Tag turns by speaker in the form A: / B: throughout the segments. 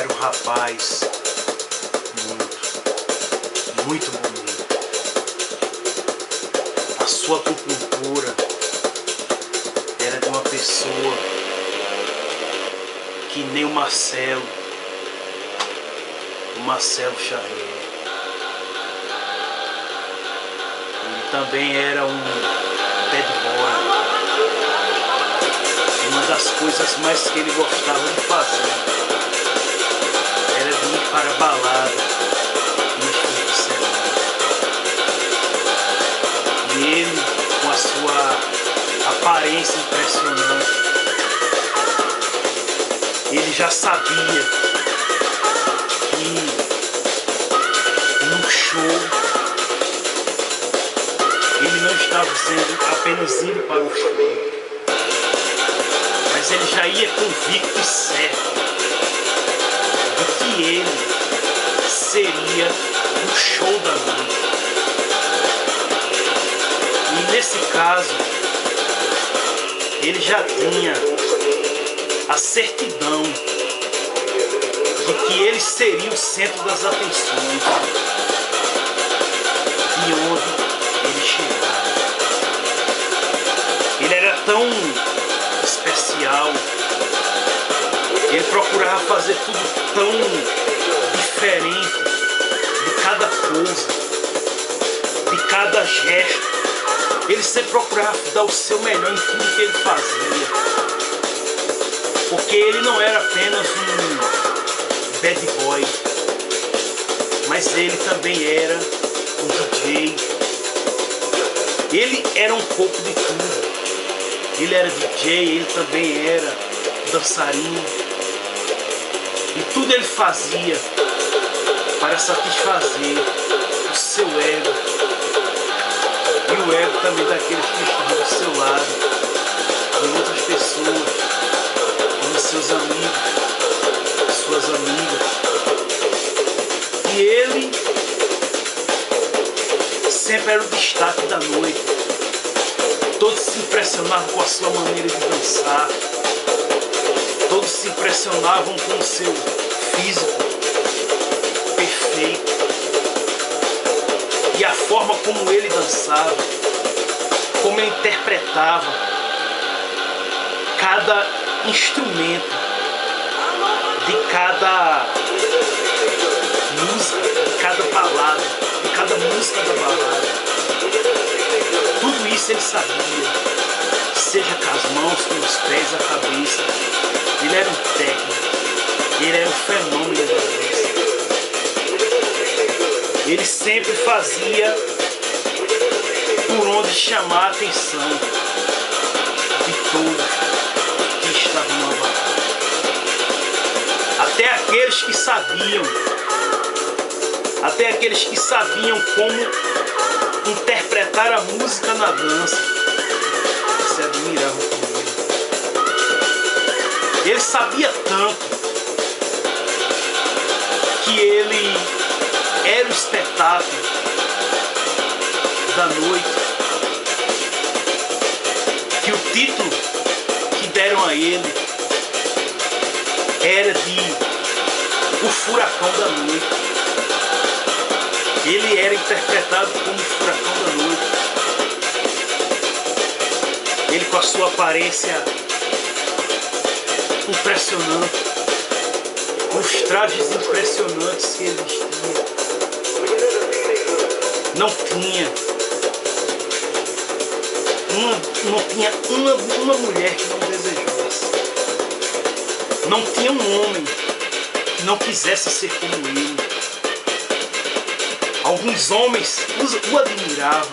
A: era um rapaz muito bonito. A sua acupuntura era de uma pessoa que nem o Marcelo Xavier. Ele também era um bad boy. Uma das coisas mais que ele gostava de fazer era de ir para a balada nos fins de semana. E ele, com a sua aparência impressionante, ele já sabia que no show ele não estava dizendo apenas ir para o show, mas ele já ia convicto e certo de que ele seria o show da noite. E nesse caso, ele já tinha a certidão de que ele seria o centro das atenções de onde ele chegava. Ele era tão especial, ele procurava fazer tudo tão diferente, de cada coisa, de cada gesto. Ele sempre procurava dar o seu melhor em tudo que ele fazia, porque ele não era apenas um bad boy, mas ele também era um DJ. Ele era um pouco de tudo. Ele era DJ, ele também era dançarino. E tudo ele fazia para satisfazer o seu ego. E o ego também daqueles que estavam do seu lado, de outras pessoas, como seus amigos, suas amigas. E ele sempre era o destaque da noite. Todos se impressionavam com a sua maneira de dançar. Todos se impressionavam com o seu físico perfeito. E a forma como ele dançava, como ele interpretava cada instrumento de cada música, de cada balada, de cada música da balada. Tudo isso ele sabia, seja com as mãos, com os pés, a cabeça. Ele era um técnico, ele era um fenômeno da dança. Ele sempre fazia por onde chamar a atenção de todos que estavam na balada. Até aqueles que sabiam como interpretar a música na dança se admiravam com ele. Ele sabia tanto que ele era o espetáculo da noite, que o título que deram a ele era de o furacão da noite. Ele era interpretado como o furacão da noite. Ele, com a sua aparência impressionante, com os trajes impressionantes que ele vestia, não tinha uma mulher que não desejasse. Não tinha um homem que não quisesse ser como ele. Alguns homens o admiravam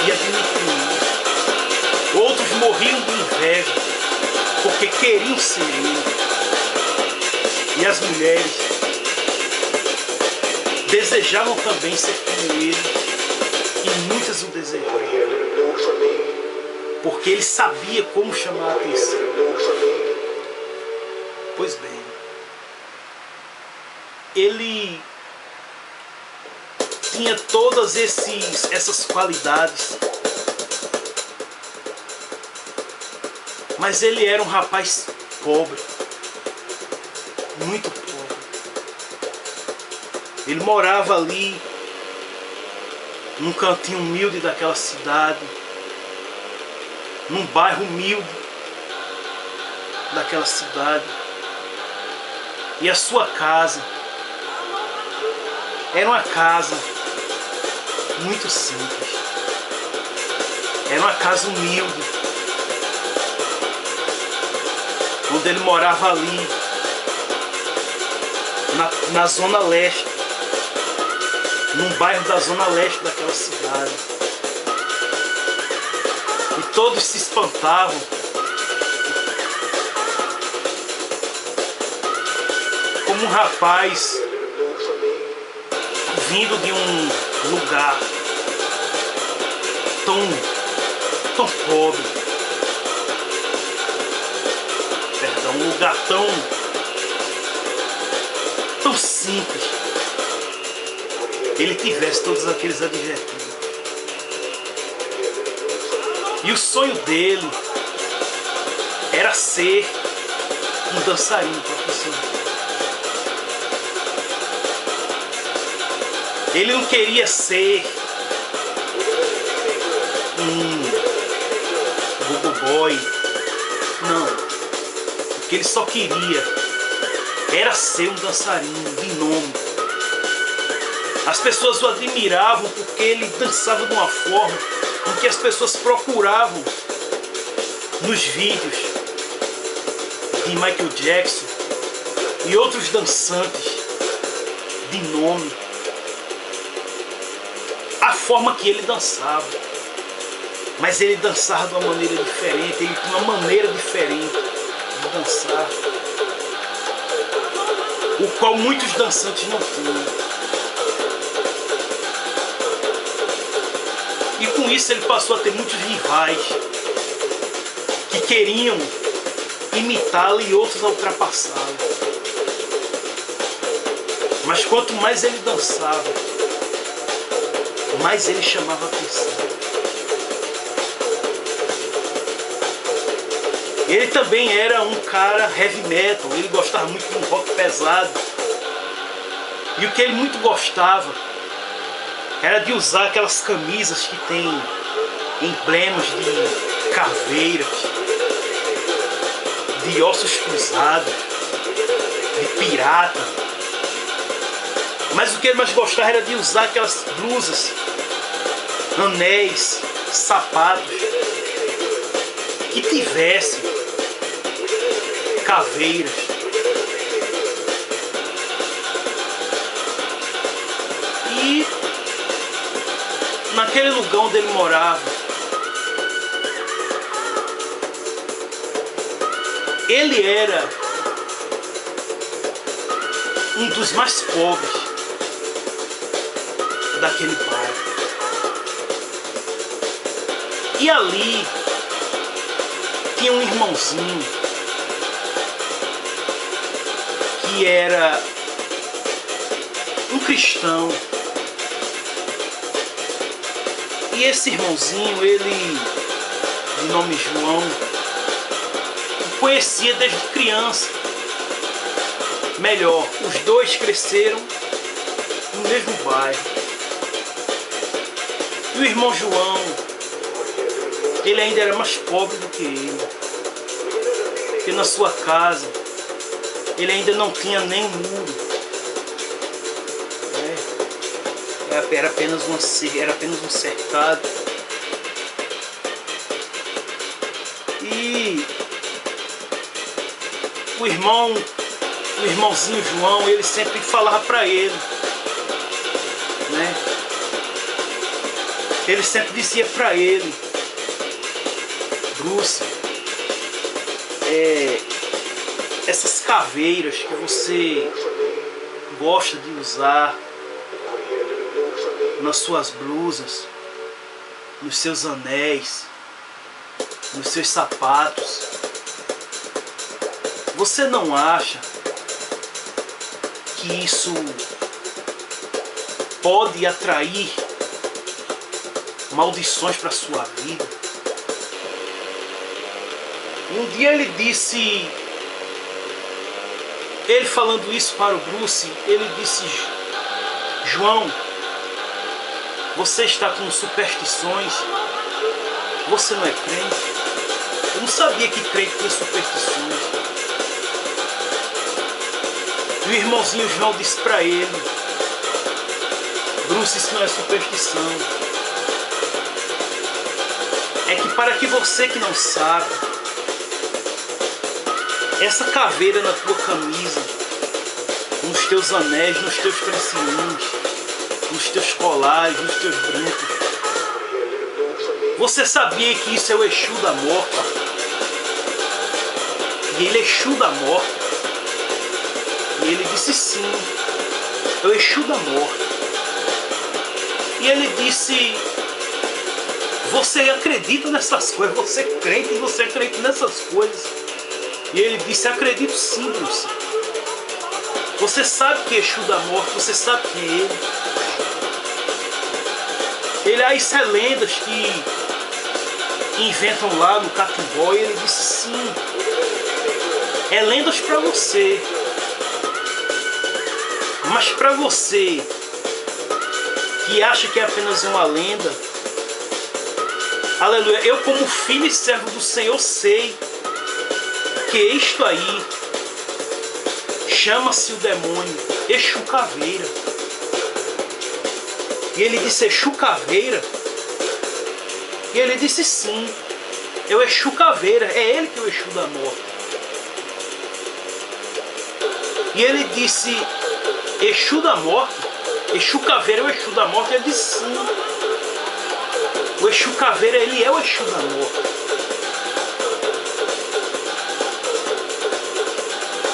A: e admitiam. Outros morriam de inveja porque queriam ser ele. E as mulheres desejavam também ser como ele, e muitas o desejavam, porque ele sabia como chamar a atenção. Pois bem, ele tinha todas essas qualidades, mas ele era um rapaz pobre, muito pobre. Ele morava ali, num cantinho humilde daquela cidade, num bairro humilde daquela cidade. E a sua casa era uma casa muito simples. Era uma casa humilde, onde ele morava ali, na zona leste, num bairro da zona leste daquela cidade. E todos se espantavam como um rapaz vindo de um lugar tão pobre, perdão, um lugar tão simples, ele tivesse todos aqueles adjetivos. E o sonho dele era ser um dançarino profissional. Ele não queria ser um gogo boy, não. O que ele só queria era ser um dançarino de nome. As pessoas o admiravam porque ele dançava de uma forma em que as pessoas procuravam nos vídeos de Michael Jackson e outros dançantes de nome a forma que ele dançava. Mas ele dançava de uma maneira diferente, ele tinha uma maneira diferente de dançar, o qual muitos dançantes não tinham. E com isso ele passou a ter muitos rivais que queriam imitá-lo e outros a ultrapassá-lo. Mas quanto mais ele dançava, mais ele chamava a atenção. Ele também era um cara heavy metal, ele gostava muito de um rock pesado. E o que ele muito gostava era de usar aquelas camisas que tem emblemas de caveiras, de ossos cruzados, de pirata. Mas o que ele mais gostava era de usar aquelas blusas, anéis, sapatos que tivessem caveiras. E naquele lugar onde ele morava, ele era um dos mais pobres daquele bairro. E ali tinha um irmãozinho que era um cristão. E esse irmãozinho, ele, de nome João, o conhecia desde criança. Melhor, os dois cresceram no mesmo bairro. E o irmão João, ele ainda era mais pobre do que ele. Porque na sua casa, ele ainda não tinha nem um muro. Era apenas um cercado. E o irmãozinho João, ele sempre falava para ele, né? Ele sempre dizia para ele: Bruce, essas caveiras que você gosta de usar nas suas blusas, nos seus anéis, nos seus sapatos, você não acha que isso pode atrair maldições para sua vida? Um dia ele disse, ele falando isso para o Bruce, ele disse: João, você está com superstições? Você não é crente? Eu não sabia que crente tinha superstições. E o irmãozinho João disse para ele: Bruce, isso não é superstição. É que para que você que não sabe, essa caveira na tua camisa, nos teus anéis, nos teus trancinhos, nos teus colares, nos teus brincos, você sabia que isso é o Exu da morte? E ele é Exu da morte. E ele disse sim, é o Exu da morte. E ele disse: você acredita nessas coisas? Você é crente e você acredita nessas coisas? E ele disse: acredito sim, Bruce. Você sabe que é Exu da morte, você sabe quem é ele. Ele, isso é lendas que inventam lá no Catimbó. E ele disse sim, é lendas para você. Mas para você que acha que é apenas uma lenda, aleluia, eu como filho e servo do Senhor sei que isto aí chama-se o demônio Exu Caveira. E ele disse: Exu Caveira? E ele disse sim, é o Exu Caveira, é ele que é o Exu da morte. E ele disse: Exu da morte? Exu Caveira é o Exu da morte? Ele disse sim, o Exu Caveira, ele é o Exu da morte.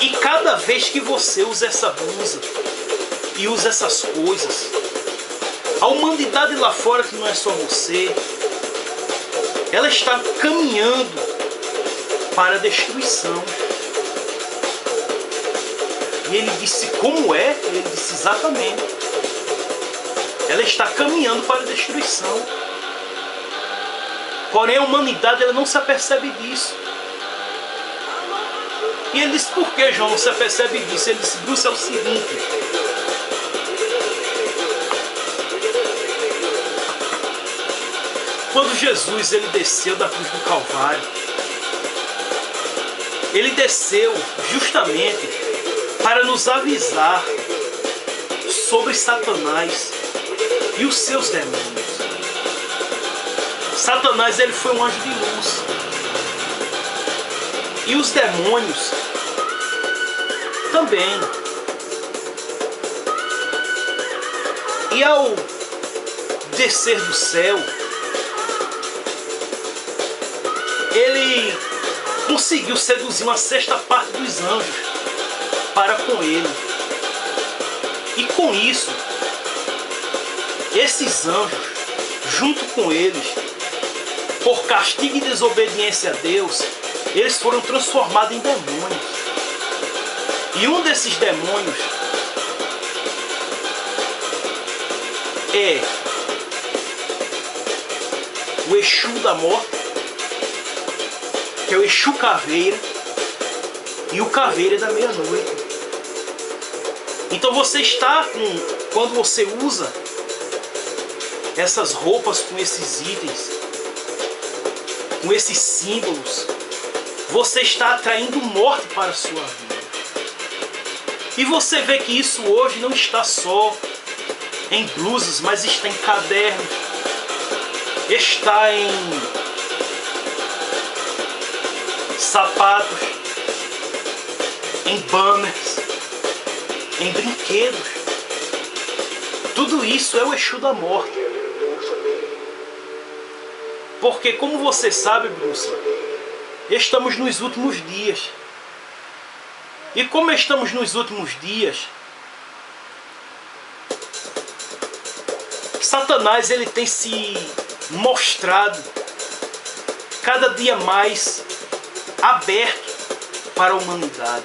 A: E cada vez que você usa essa blusa e usa essas coisas, a humanidade lá fora, que não é só você, ela está caminhando para a destruição. E ele disse: como é? Ele disse: exatamente. Ela está caminhando para a destruição. Porém a humanidade, ela não se apercebe disso. E ele disse: por que, João, não se apercebe disso? Ele disse: Bruce, é o seguinte, quando Jesus ele desceu da cruz do Calvário, ele desceu justamente para nos avisar sobre Satanás e os seus demônios. Satanás, ele foi um anjo de luz. E os demônios também. E ao descer do céu, ele conseguiu seduzir uma sexta parte dos anjos para com ele. E com isso, esses anjos, junto com eles, por castigo e desobediência a Deus, eles foram transformados em demônios. E um desses demônios é o Exu da morte, que é o Exu Caveira, e o Caveira da meia-noite. Então você está quando você usa essas roupas com esses itens, com esses símbolos, você está atraindo morte para a sua vida. E você vê que isso hoje não está só em blusas, mas está em cadernos, está em sapatos, em banners, em brinquedos. Tudo isso é o Exu da morte. Porque, como você sabe, Bruce, estamos nos últimos dias. E como estamos nos últimos dias, Satanás ele tem se mostrado cada dia mais aberto para a humanidade.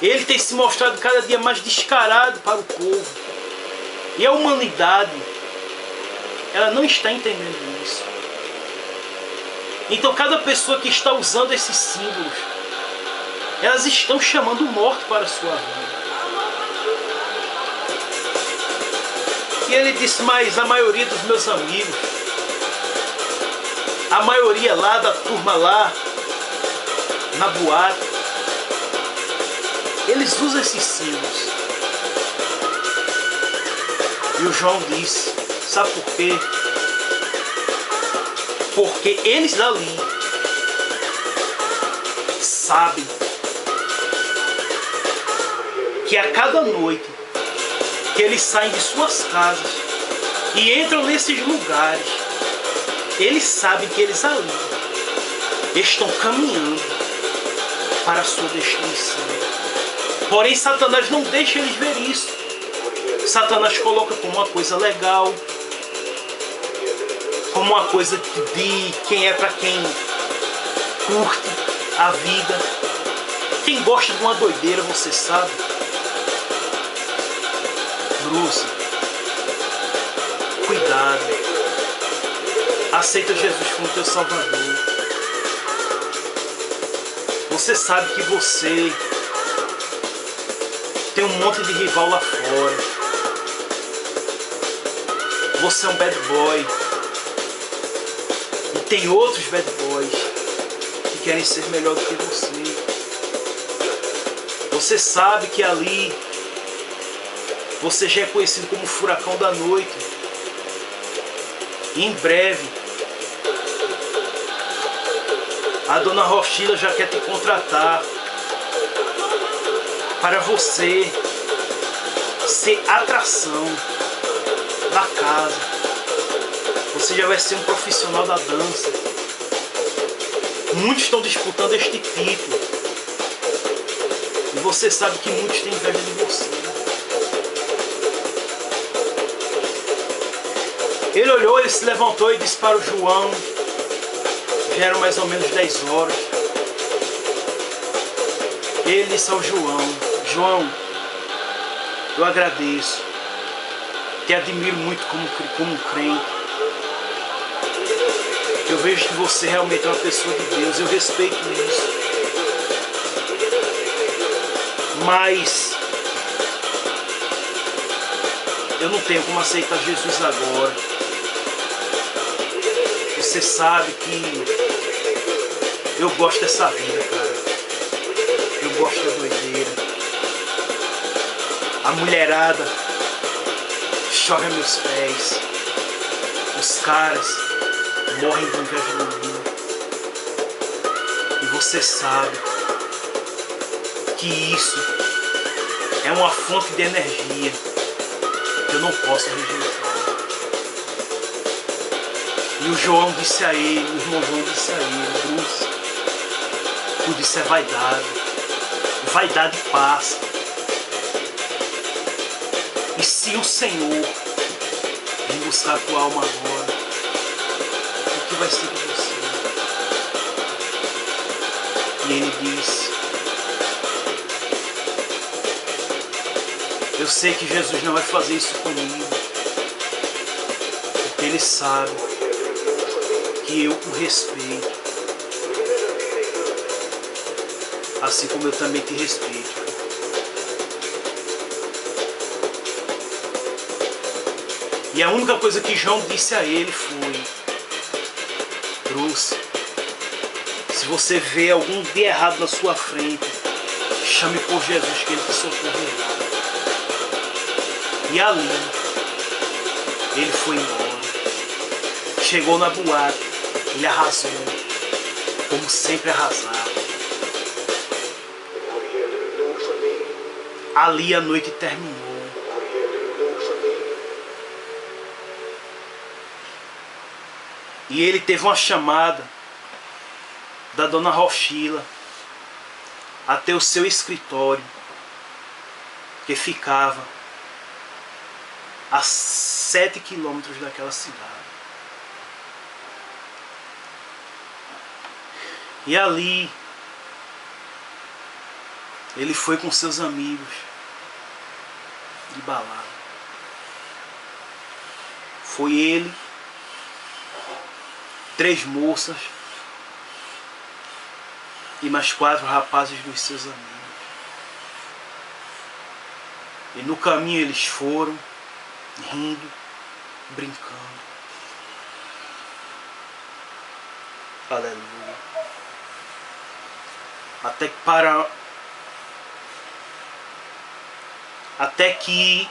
A: Ele tem se mostrado cada dia mais descarado para o povo. E a humanidade, ela não está entendendo isso. Então cada pessoa que está usando esses símbolos, elas estão chamando morte para a sua vida. E ele disse, mas a maioria dos meus amigos, a maioria lá da turma lá, na boate, eles usam esses símbolos. E o João disse, sabe por quê? Porque eles ali sabem que a cada noite que eles saem de suas casas e entram nesses lugares, eles sabem que eles ali estão caminhando para a sua destruição. Porém, Satanás não deixa eles ver isso. Satanás coloca como uma coisa legal, como uma coisa de quem é para quem curte a vida. Quem gosta de uma doideira, você sabe. Bruce, cuidado. Aceita Jesus como teu Salvador. Você sabe que você tem um monte de rival lá fora. Você é um bad boy. E tem outros bad boys que querem ser melhor do que você. Você sabe que ali você já é conhecido como o furacão da noite. E em breve a dona Rochila já quer te contratar para você ser atração da casa. Você já vai ser um profissional da dança. Muitos estão disputando este título. E você sabe que muitos têm inveja de você. Ele olhou, ele se levantou e disse para o João. Já eram mais ou menos 10 horas. Ele disse ao João, João, eu agradeço. Te admiro muito como um crente. Eu vejo que você realmente é uma pessoa de Deus. Eu respeito isso. Mas eu não tenho como aceitar Jesus agora. Você sabe que eu gosto dessa vida, cara. Eu gosto da doideira. A mulherada chora meus pés. Os caras morrem de inveja de mim. E você sabe que isso é uma fonte de energia que eu não posso rejeitar. E o João disse a ele, o irmão João disse a ele, Bruce, tudo isso é vaidade. Vaidade passa. E se o Senhor vir buscar a tua alma agora, o que vai ser de você? E ele disse, eu sei que Jesus não vai fazer isso comigo, porque Ele sabe que eu o respeito, assim como eu também te respeito. E a única coisa que João disse a ele foi, Bruce, se você vê algum dia errado na sua frente, chame por Jesus que Ele te socorrerá. E ali, ele foi embora. Chegou na boate, ele arrasou, como sempre arrasava. Ali a noite terminou. E ele teve uma chamada da dona Rochila até o seu escritório, que ficava a 7 quilômetros daquela cidade. E ali ele foi com seus amigos de balada. Foi ele, 3 moças e mais 4 rapazes dos seus amigos. E no caminho eles foram rindo, brincando. Aleluia. Até que,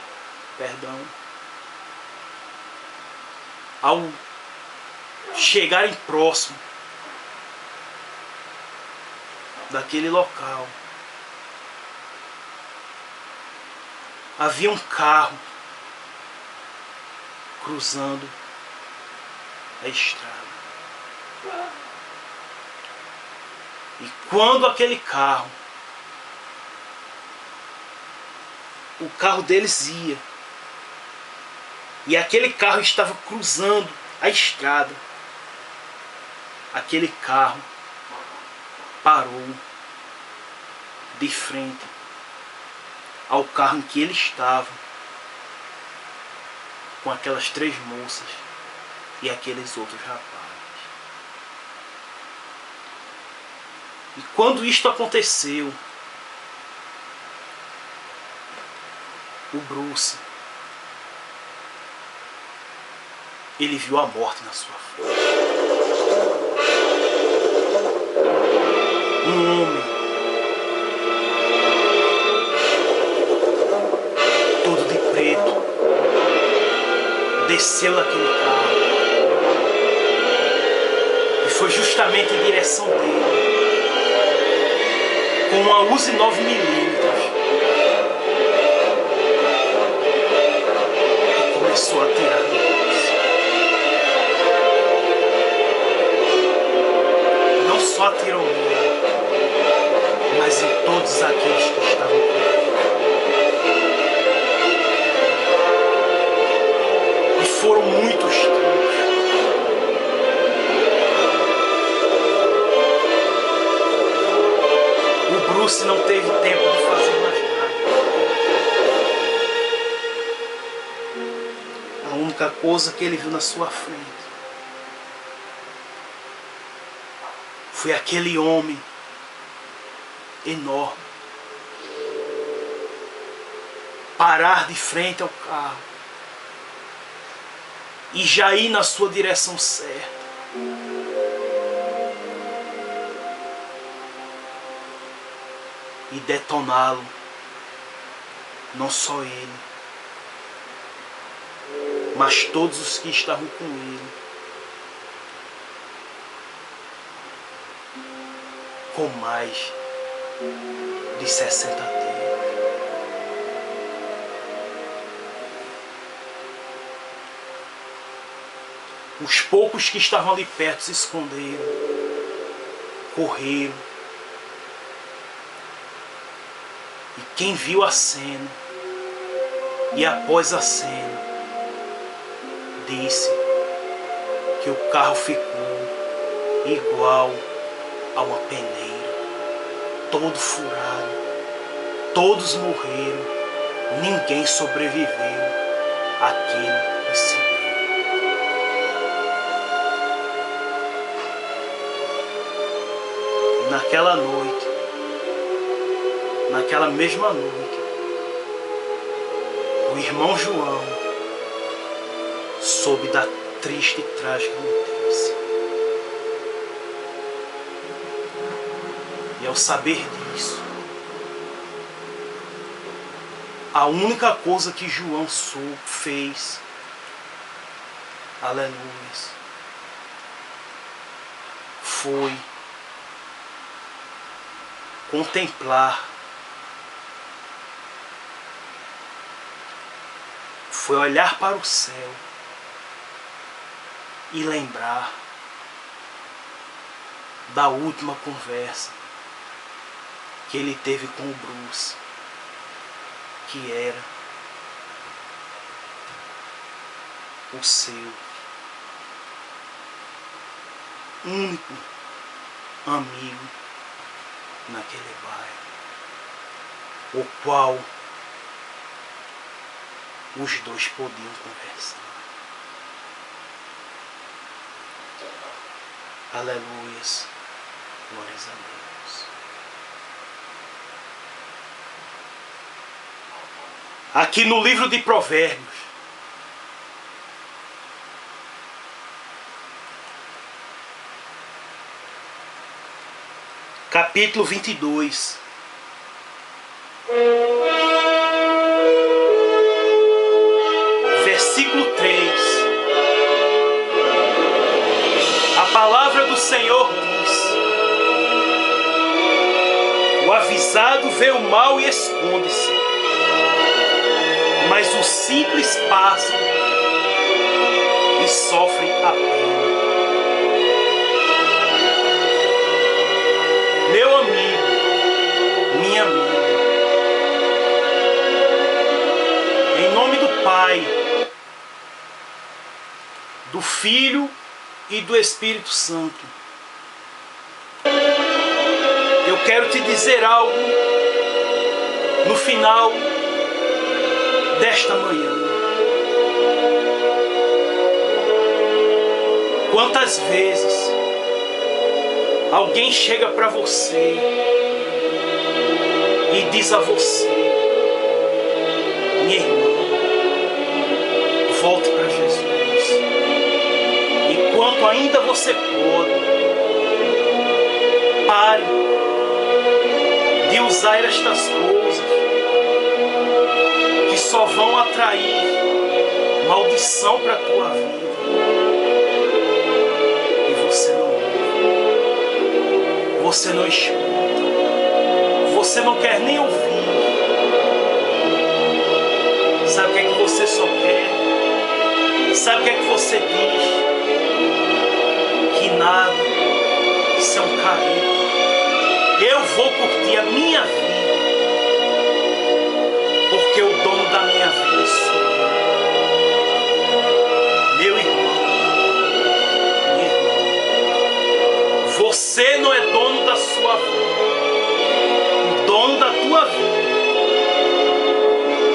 A: ao chegarem próximo daquele local, havia um carro cruzando a estrada. E quando aquele carro, o carro deles ia, e aquele carro estava cruzando a estrada, aquele carro parou de frente ao carro em que ele estava, com aquelas 3 moças e aqueles outros rapazes. E quando isto aconteceu, o Bruce, ele viu a morte na sua frente. Um homem todo de preto desceu daquele carro e foi justamente em direção dele com uma Uzi 9mm e começou a atirar no Bruce. Não só atirou nele, mas em todos aqueles que estavam com ele. E foram muitos tiros. O Bruce não teve tempo de fazer mais nada. A única coisa que ele viu na sua frente foi aquele homem enorme parar de frente ao carro e já ir na sua direção certa. E detoná-lo, não só ele, mas todos os que estavam com ele, com mais de 60 tiros. Os poucos que estavam ali perto se esconderam, correram. E quem viu a cena, e após a cena, disse que o carro ficou igual a uma peneira, todo furado, todos morreram, ninguém sobreviveu àquele incidente. E naquela noite, naquela mesma noite, o irmão João soube da triste e trágica notícia. E ao saber disso, a única coisa que João fez, aleluia, foi contemplar, foi olhar para o céu e lembrar da última conversa que ele teve com o Bruce, que era o seu único amigo naquele bairro, o qual os dois podiam conversar. Aleluias, glórias a Deus. Aqui no livro de Provérbios, capítulo 22. Versículo 3. A palavra do Senhor diz: o avisado vê o mal e esconde-se, mas o simples passa e sofre a pena. Meu amigo, minha amiga, em nome do Pai, do Filho e do Espírito Santo, eu quero te dizer algo no final desta manhã. Quantas vezes alguém chega para você e diz a você: minha irmã, volte para Jesus. Enquanto ainda você pode, pare de usar estas coisas que só vão atrair maldição para a tua vida. E você não ouve, você não escuta, você não quer nem ouvir. Sabe o que é que você só quer? Sabe o que é que você diz? Que nada, isso é um careta. Eu vou curtir a minha vida, porque o dono da minha vida sou eu. Meu irmão, minha irmã, você não é dono da sua vida. O dono da tua vida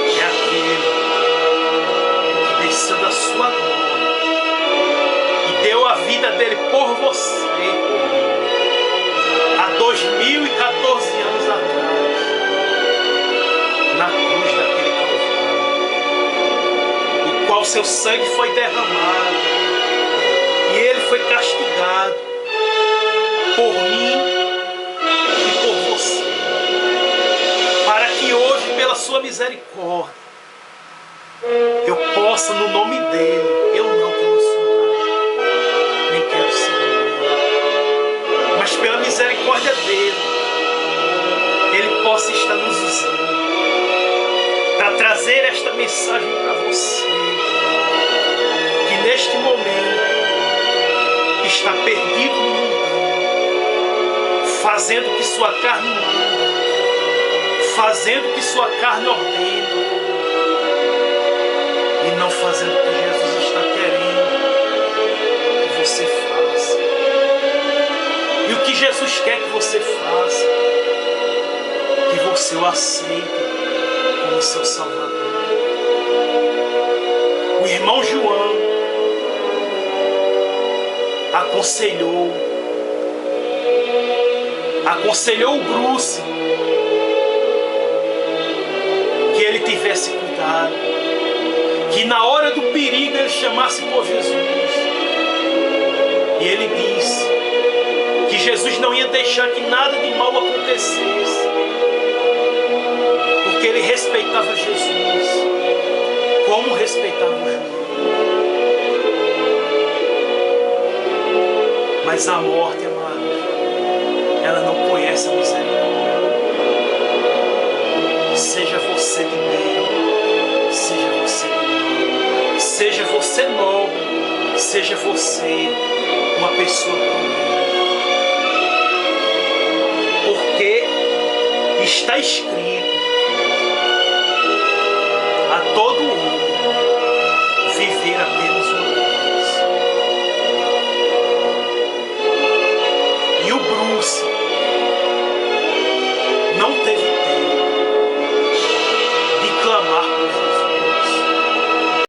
A: é aquele que desceu da sua glória e deu a vida dele por você e por mim. Há 2014 anos atrás, na cruz daquele Calvário, o qual seu sangue foi derramado e ele foi castigado por mim e por você, para que hoje, pela sua misericórdia, eu possa, no nome dele, eu não sou nada, nem quero ser nada, mas pela misericórdia dele, ele possa estar nos usando para trazer esta mensagem para você, que neste momento está perdido no mundo, fazendo o que sua carne manda, fazendo o que sua carne ordena, e não fazendo o que Jesus está querendo que você faça. E o que Jesus quer que você faça? Que você o aceite como seu Salvador. O irmão João aconselhou o Bruce que ele tivesse cuidado, que na hora do perigo ele chamasse por Jesus. E ele disse que Jesus não ia deixar que nada de mal acontecesse, porque ele respeitava Jesus como respeitava o João. Mas a morte, amados, ela não conhece a misericórdia. Seja você de bem, seja você de mal, seja você nobre, seja você uma pessoa comum. Porque está escrito